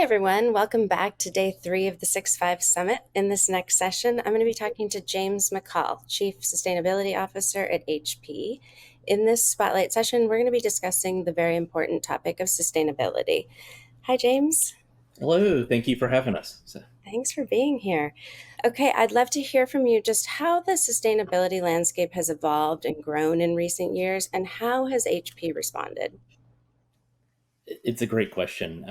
everyone. Welcome back to day 3 of the 6-5 Summit. In this next session, I'm going to be talking to James McCall, Chief Sustainability Officer at HP. In this spotlight session, we're going to be discussing the very important topic of sustainability. Hi, James. Hello, thank you for having us. Thanks for being here. Okay, I'd love to hear from you just how the sustainability landscape has evolved and grown in recent years, and how has HP responded? It's a great question.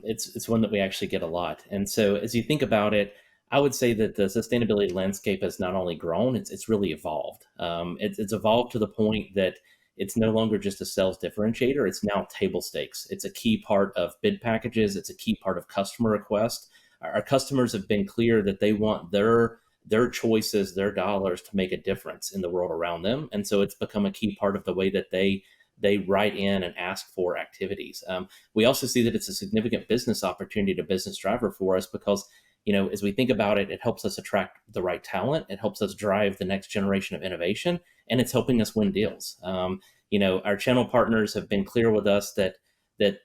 It's one that we actually get a lot. And so, as you think about it, I would say that the sustainability landscape has not only grown, it's really evolved. It's evolved to the point that it's no longer just a sales differentiator. It's now table stakes. It's a key part of bid packages. It's a key part of customer request. Our customers have been clear that they want their choices, their dollars to make a difference in the world around them. And so, it's become a key part of the way that they write in and ask for activities. We also see that it's a significant business opportunity to business driver for us because, as we think about it, it helps us attract the right talent. It helps us drive the next generation of innovation, and it's helping us win deals. Our channel partners have been clear with us that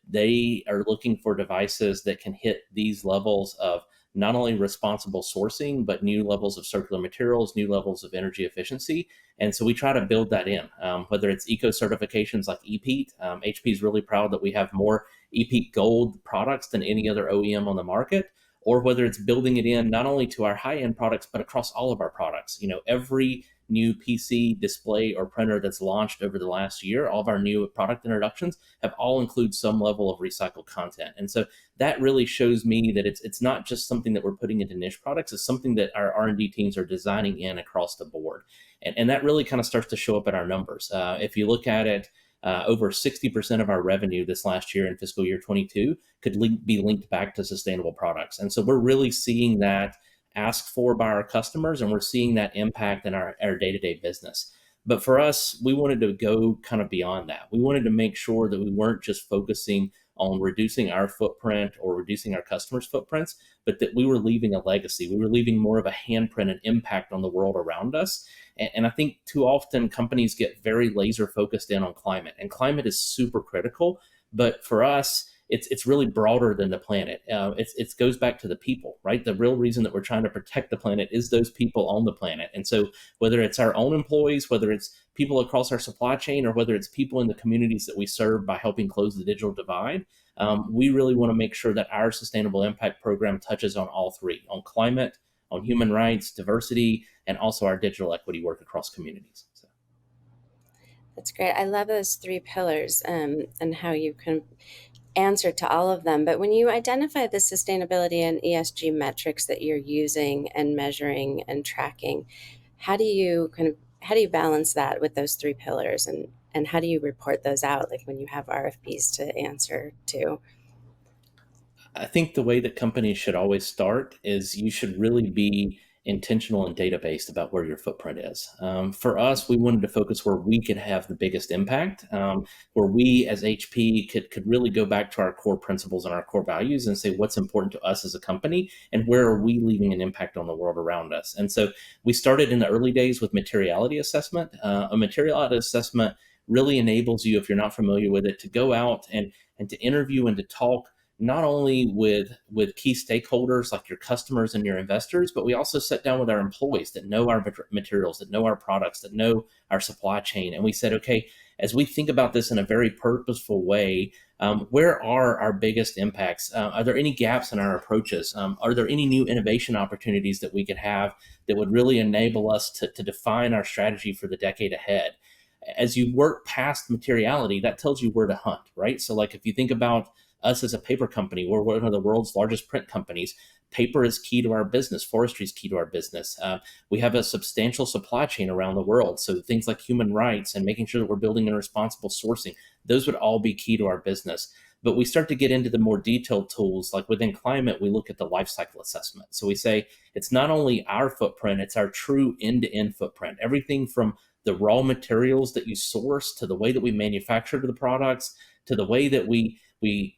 they are looking for devices that can hit these levels of not only responsible sourcing, but new levels of circular materials, new levels of energy efficiency. And so we try to build that in, whether it's eco certifications like EPEAT. HP is really proud that we have more EPEAT Gold products than any other OEM on the market, or whether it's building it in not only to our high-end products, but across all of our products. Every new PC, display, or printer that's launched over the last year, all of our new product introductions have all include some level of recycled content. And so that really shows me that it's not just something that we're putting into niche products. It's something that our R&D teams are designing in across the board. And that really kind of starts to show up in our numbers. If you look at it, over 60% of our revenue this last year in fiscal year 22 could be linked back to sustainable products. And so we're really seeing that asked for by our customers, and we're seeing that impact in our day-to-day business. But for us, we wanted to go kind of beyond that. We wanted to make sure that we weren't just focusing on reducing our footprint or reducing our customers' footprints, but that we were leaving a legacy. We were leaving more of a handprint and impact on the world around us. And I think too often companies get very laser focused in on climate, and climate is super critical. But for us, it's really broader than the planet. It goes back to the people, right? The real reason that we're trying to protect the planet is those people on the planet. And so whether it's our own employees, whether it's people across our supply chain, or whether it's people in the communities that we serve by helping close the digital divide, we really want to make sure that our sustainable impact program touches on all three: on climate, on human rights, diversity, and also our digital equity work across communities. So. That's great. I love those 3 pillars, and how you can answer to all of them. But when you identify the sustainability and ESG metrics that you're using and measuring and tracking, how do you balance that with those 3 pillars, and how do you report those out, like when you have RFPs to answer to? I think the way that companies should always start is you should really be intentional and data based about where your footprint is. For us, we wanted to focus where we could have the biggest impact, where we as HP could really go back to our core principles and our core values and say what's important to us as a company and where are we leaving an impact on the world around us. And so we started in the early days with materiality assessment. A materiality assessment really enables you, if you're not familiar with it, to go out and to interview and to talk not only with key stakeholders like your customers and your investors, but we also sit down with our employees that know our materials, that know our products, that know our supply chain. And we said, okay, as we think about this in a very purposeful way, where are our biggest impacts? Are there any gaps in our approaches? Are there any new innovation opportunities that we could have that would really enable us to define our strategy for the decade ahead? As you work past materiality, that tells you where to hunt, right? So like if you think about us as a paper company, we're one of the world's largest print companies. Paper is key to our business. Forestry is key to our business. We have a substantial supply chain around the world. So things like human rights and making sure that we're building in responsible sourcing, those would all be key to our business. But we start to get into the more detailed tools. Like within climate, we look at the life cycle assessment. So we say it's not only our footprint, it's our true end-to-end footprint. Everything from the raw materials that you source to the way that we manufacture the products to the way that we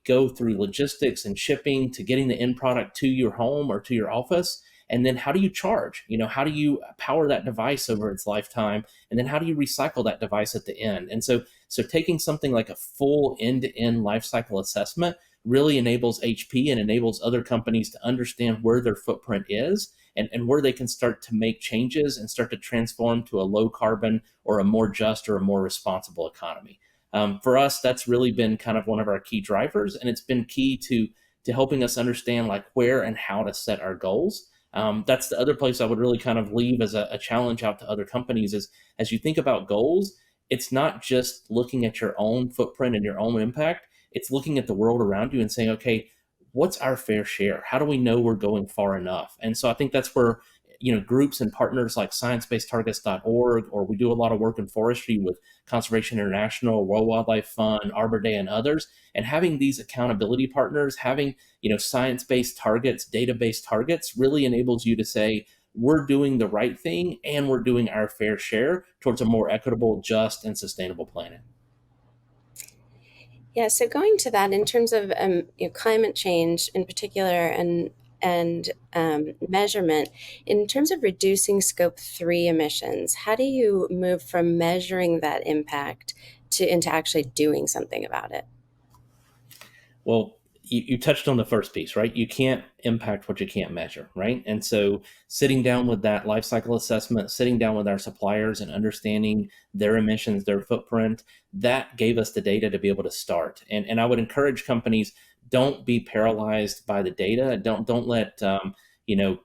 go through logistics and shipping to getting the end product to your home or to your office. And then how do you charge? How do you power that device over its lifetime? And then how do you recycle that device at the end? And so taking something like a full end-to-end life cycle assessment really enables HP and enables other companies to understand where their footprint is, and where they can start to make changes and start to transform to a low carbon or a more just or a more responsible economy. For us, that's really been kind of one of our key drivers, and it's been key to helping us understand like where and how to set our goals. That's the other place I would really kind of leave as a challenge out to other companies is as you think about goals, it's not just looking at your own footprint and your own impact. It's looking at the world around you and saying, okay, what's our fair share? How do we know we're going far enough? And so I think that's where groups and partners like sciencebasedtargets.org, or we do a lot of work in forestry with Conservation International, World Wildlife Fund, Arbor Day, and others. And having these accountability partners, having science-based targets, data-based targets, really enables you to say we're doing the right thing and we're doing our fair share towards a more equitable, just, and sustainable planet. Yeah, so going to that in terms of climate change in particular and measurement, in terms of reducing scope 3 emissions, how do you move from measuring that impact to into actually doing something about it? Well, you touched on the first piece, right? You can't impact what you can't measure, right? And so sitting down with that life cycle assessment, sitting down with our suppliers and understanding their emissions, their footprint, that gave us the data to be able to start. And I would encourage companies, don't be paralyzed by the data. Don't let you know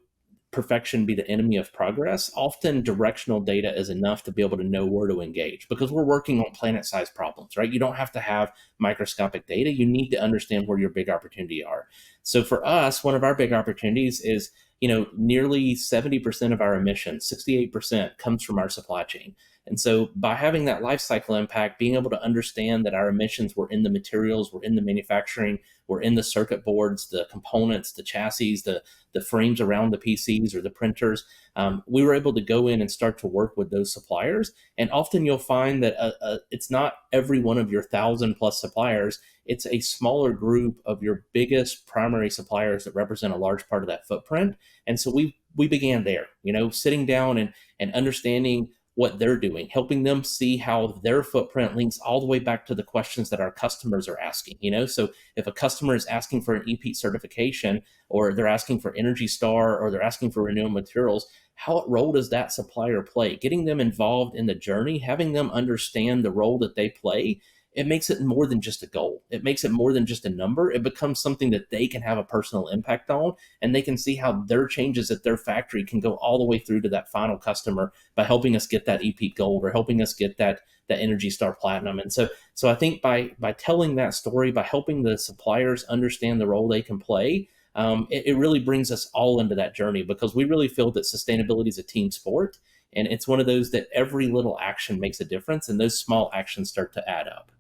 perfection be the enemy of progress. Often directional data is enough to be able to know where to engage because we're working on planet sized problems, right? You don't have to have microscopic data. You need to understand where your big opportunity are. So for us, one of our big opportunities is, nearly 70% of our emissions, 68% comes from our supply chain. And so by having that life cycle impact, being able to understand that our emissions were in the materials, were in the manufacturing, were in the circuit boards, the components, the chassis, the frames around the PCs or the printers, we were able to go in and start to work with those suppliers. And often you'll find that it's not every one of your 1,000+ suppliers. It's a smaller group of your biggest primary suppliers that represent a large part of that footprint. And so we began there, sitting down and understanding what they're doing, helping them see how their footprint links all the way back to the questions that our customers are asking. So if a customer is asking for an EPEAT certification, or they're asking for Energy Star, or they're asking for renewable materials, what role does that supplier play? Getting them involved in the journey, having them understand the role that they play, it makes it more than just a goal. It makes it more than just a number. It becomes something that they can have a personal impact on, and they can see how their changes at their factory can go all the way through to that final customer by helping us get that EPEAT Gold or helping us get that Energy Star Platinum. And so I think by telling that story, by helping the suppliers understand the role they can play, it really brings us all into that journey, because we really feel that sustainability is a team sport, and it's one of those that every little action makes a difference, and those small actions start to add up.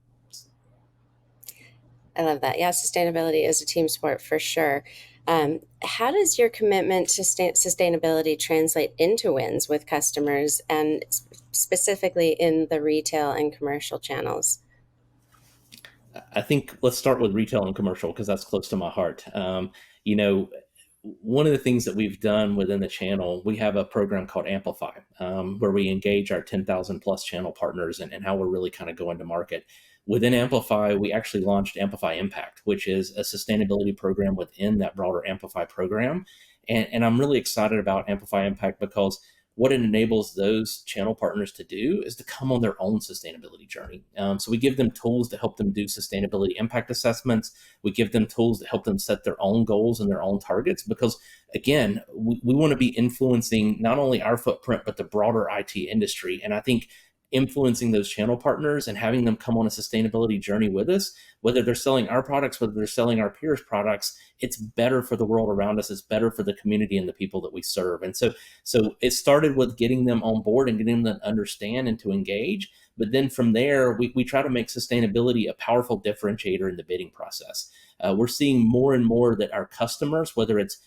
I love that. Yeah, sustainability is a team sport for sure. How does your commitment to sustainability translate into wins with customers and specifically in the retail and commercial channels? I think let's start with retail and commercial because that's close to my heart. You know, one of the things that we've done within the channel, we have a program called Amplify, where we engage our 10,000+ channel partners and how we're really kind of going to market. Within Amplify, we actually launched Amplify Impact, which is a sustainability program within that broader Amplify program. And I'm really excited about Amplify Impact because what it enables those channel partners to do is to come on their own sustainability journey. So we give them tools to help them do sustainability impact assessments. We give them tools to help them set their own goals and their own targets, because again, we want to be influencing not only our footprint, but the broader IT industry. And I think influencing those channel partners and having them come on a sustainability journey with us, whether they're selling our products, whether they're selling our peers' products, it's better for the world around us. It's better for the community and the people that we serve. And so it started with getting them on board and getting them to understand and to engage. But then from there, we try to make sustainability a powerful differentiator in the bidding process. We're seeing more and more that our customers, whether it's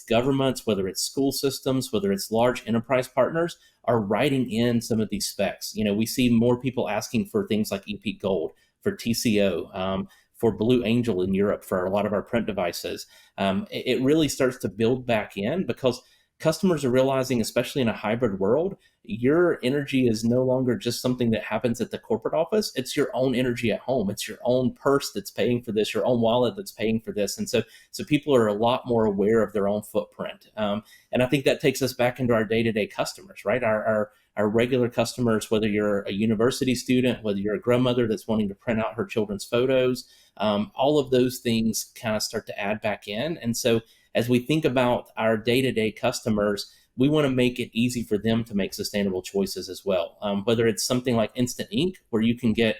governments, whether it's school systems, whether it's large enterprise partners, are writing in some of these specs. We see more people asking for things like EPEAT Gold, for TCO, for Blue Angel in Europe, for a lot of our print devices. It really starts to build back in because customers are realizing, especially in a hybrid world, your energy is no longer just something that happens at the corporate office. It's your own energy at home. It's your own purse that's paying for this, your own wallet that's paying for this. And so people are a lot more aware of their own footprint. And I think that takes us back into our day-to-day customers, right? Our regular customers, whether you're a university student, whether you're a grandmother that's wanting to print out her children's photos, all of those things kind of start to add back in. And so as we think about our day-to-day customers, we want to make it easy for them to make sustainable choices as well. Whether it's something like instant ink, where you can get,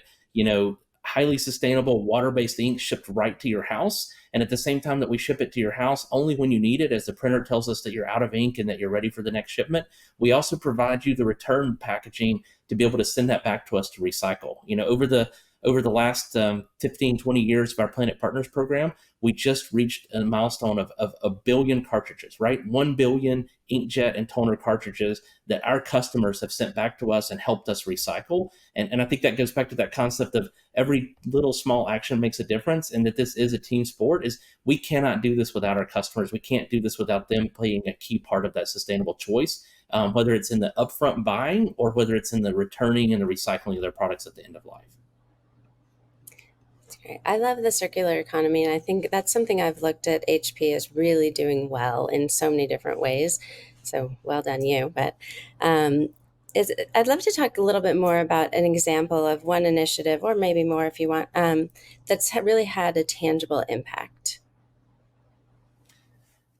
highly sustainable water-based ink shipped right to your house, and at the same time that we ship it to your house, only when you need it, as the printer tells us that you're out of ink and that you're ready for the next shipment. We also provide you the return packaging to be able to send that back to us to recycle. Over the last 15, 20 years of our Planet Partners program, we just reached a milestone of a billion cartridges, right? 1 billion inkjet and toner cartridges that our customers have sent back to us and helped us recycle. And I think that goes back to that concept of every little small action makes a difference, and that this is a team sport. Is we cannot do this without our customers. We can't do this without them playing a key part of that sustainable choice, whether it's in the upfront buying or whether it's in the returning and the recycling of their products at the end of life. That's great. I love the circular economy, and I think that's something I've looked at HP as really doing well in so many different ways. So well done, you. But um, I'd love to talk a little bit more about an example of one initiative, or maybe more if you want, that's really had a tangible impact.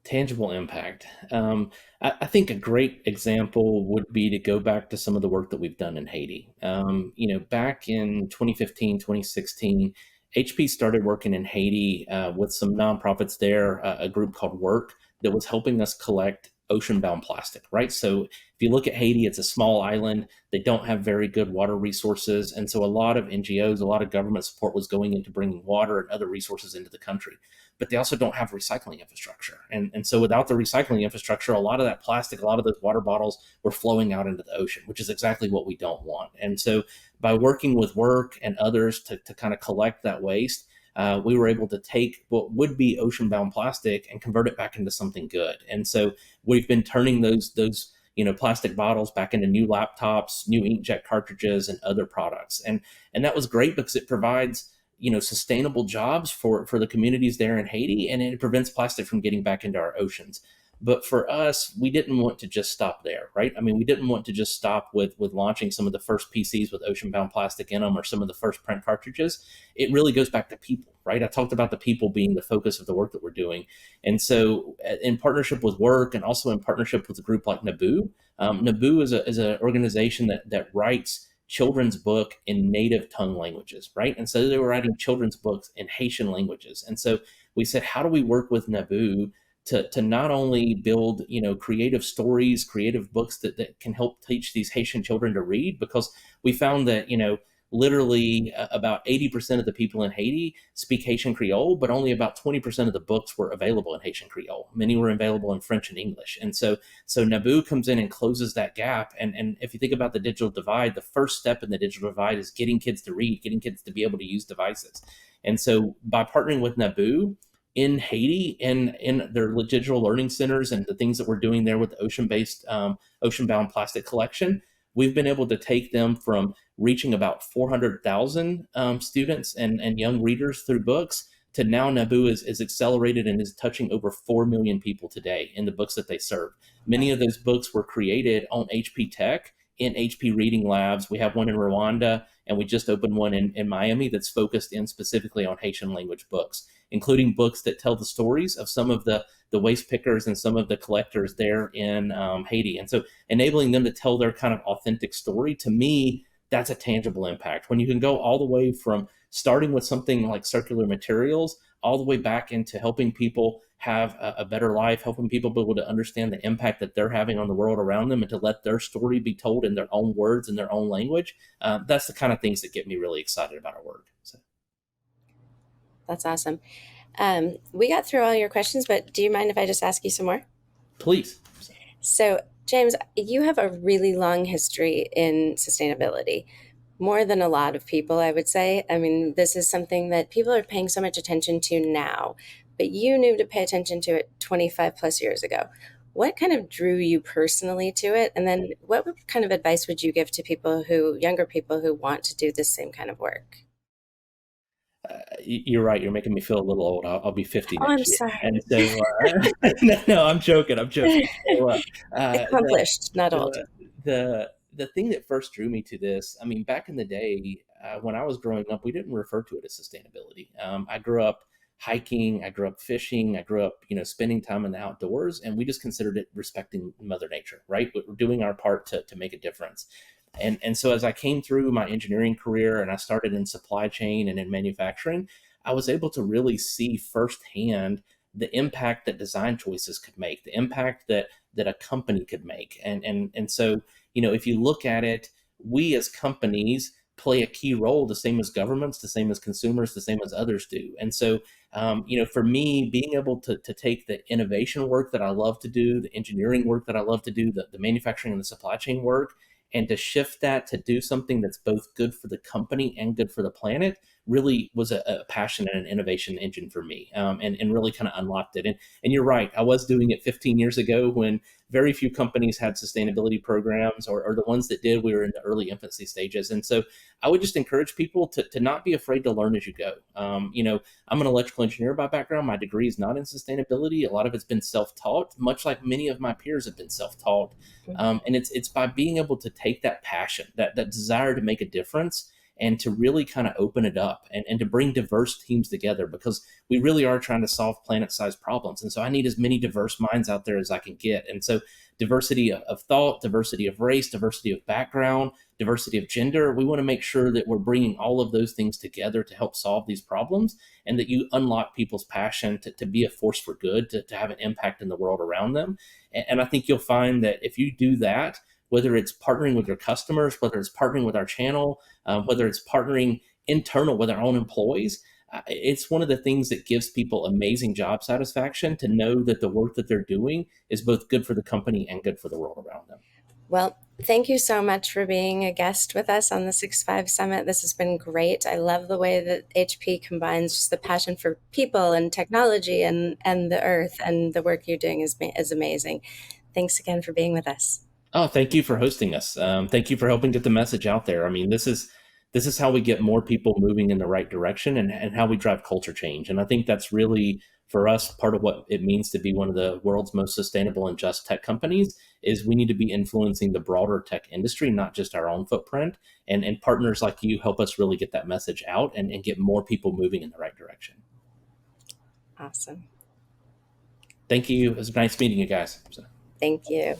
Tangible impact. I think a great example would be to go back to some of the work that we've done in Haiti. Back in 2015, 2016, HP started working in Haiti with some nonprofits there, a group called Work, that was helping us collect ocean-bound plastic, right? So if you look at Haiti, it's a small island. They don't have very good water resources. And so a lot of NGOs, a lot of government support was going into bringing water and other resources into the country, but they also don't have recycling infrastructure. And so without the recycling infrastructure, a lot of that plastic, a lot of those water bottles were flowing out into the ocean, which is exactly what we don't want. And so by working with Work and others to kind of collect that waste, we were able to take what would be ocean bound plastic and convert it back into something good. And so we've been turning those plastic bottles back into new laptops, new inkjet cartridges, and other products. And that was great because it provides sustainable jobs for the communities there in Haiti, and it prevents plastic from getting back into our oceans. But for us, we didn't want to just stop there, right? I mean, we didn't want to just stop with launching some of the first PCs with ocean bound plastic in them, or some of the first print cartridges. It really goes back to people, right? I talked about the people being the focus of the work that we're doing. And so in partnership with Work, and also in partnership with a group like Naboo, Naboo is an organization that writes children's book in native tongue languages, right? And so they were writing children's books in Haitian languages. And so we said, how do we work with Naboo to not only build creative stories, creative books that can help teach these Haitian children to read? Because we found that literally about 80% of the people in Haiti speak Haitian Creole, but only about 20% of the books were available in Haitian Creole. Many were available in French and English. And so Naboo comes in and closes that gap. And if you think about the digital divide, the first step in the digital divide is getting kids to read, getting kids to be able to use devices. And so by partnering with Naboo in Haiti, in their digital learning centers, and the things that we're doing there with the ocean-bound plastic collection, we've been able to take them from reaching about 400,000 students and young readers through books, to now Naboo is accelerated and is touching over 4 million people today in the books that they serve. Many of those books were created on HP Tech in HP Reading Labs. We have one in Rwanda, and we just opened one in Miami that's focused in specifically on Haitian language books, including books that tell the stories of some of the waste pickers and some of the collectors there in Haiti. And so enabling them to tell their kind of authentic story, to me, that's a tangible impact. When you can go all the way from starting with something like circular materials, all the way back into helping people have a better life, helping people be able to understand the impact that they're having on the world around them, and to let their story be told in their own words, in their own language. That's the kind of things that get me really excited about our work. So, That's awesome. We got through all your questions, but do you mind if I just ask you some more? please. So, James, you have a really long history in sustainability, more than a lot of people, I would say. I mean, this is something that people are paying so much attention to now, but you knew to pay attention to it 25 plus years ago. What kind of drew you personally to it? And then what kind of advice would you give to people who, younger people who want to do the same kind of work? You're right. You're making me feel a little old. I'll be 50 Oh, I'm next year, and sorry. so no, no, I'm joking. I'm joking. So, the Accomplished, not old. the the thing that first drew me to this, I mean, back in the day, when I was growing up, we didn't refer to it as sustainability. I grew up hiking, I grew up fishing, I grew up, spending time in the outdoors, and we just considered it respecting Mother Nature, right? We're doing our part to make a difference. And so as I came through my engineering career and I started in supply chain and in manufacturing, I was able to really see firsthand the impact that design choices could make, the impact that a company could make. And so, if you look at it, we as companies play a key role, the same as governments, the same as consumers, the same as others do. And so, for me, being able to take the innovation work that I love to do, the engineering work that I love to do, the manufacturing and the supply chain work, and to shift that to do something that's both good for the company and good for the planet really was a passion and an innovation engine for me, and really kind of unlocked it. And you're right, I was doing it 15 years ago when very few companies had sustainability programs, or the ones that did, we were in the early infancy stages. And so I would just encourage people to not be afraid to learn as you go. I'm an electrical engineer by background. My degree is not in sustainability. A lot of it's been self-taught, much like many of my peers have been self-taught. And it's by being able to take that passion, that desire to make a difference, and to really kind of open it up, and to bring diverse teams together, because we really are trying to solve planet-sized problems. And so I need as many diverse minds out there as I can get. And so diversity of thought, diversity of race, diversity of background, diversity of gender, we want to make sure that we're bringing all of those things together to help solve these problems, and that you unlock people's passion to be a force for good, to have an impact in the world around them. And I think you'll find that if you do that, whether it's partnering with your customers, whether it's partnering with our channel, whether it's partnering internal with our own employees, it's one of the things that gives people amazing job satisfaction, to know that the work that they're doing is both good for the company and good for the world around them. Well, thank you so much for being a guest with us on the 6-5 Summit. This has been great. I love the way that HP combines just the passion for people and technology and the earth, and the work you're doing is amazing. Thanks again for being with us. Oh, thank you for hosting us. Thank you for helping get the message out there. I mean, this is how we get more people moving in the right direction, and how we drive culture change. And I think that's really, for us, part of what it means to be one of the world's most sustainable and just tech companies. Is we need to be influencing the broader tech industry, not just our own footprint. And partners like you help us really get that message out, and get more people moving in the right direction. Awesome. Thank you. It was nice meeting you guys. So. Thank you.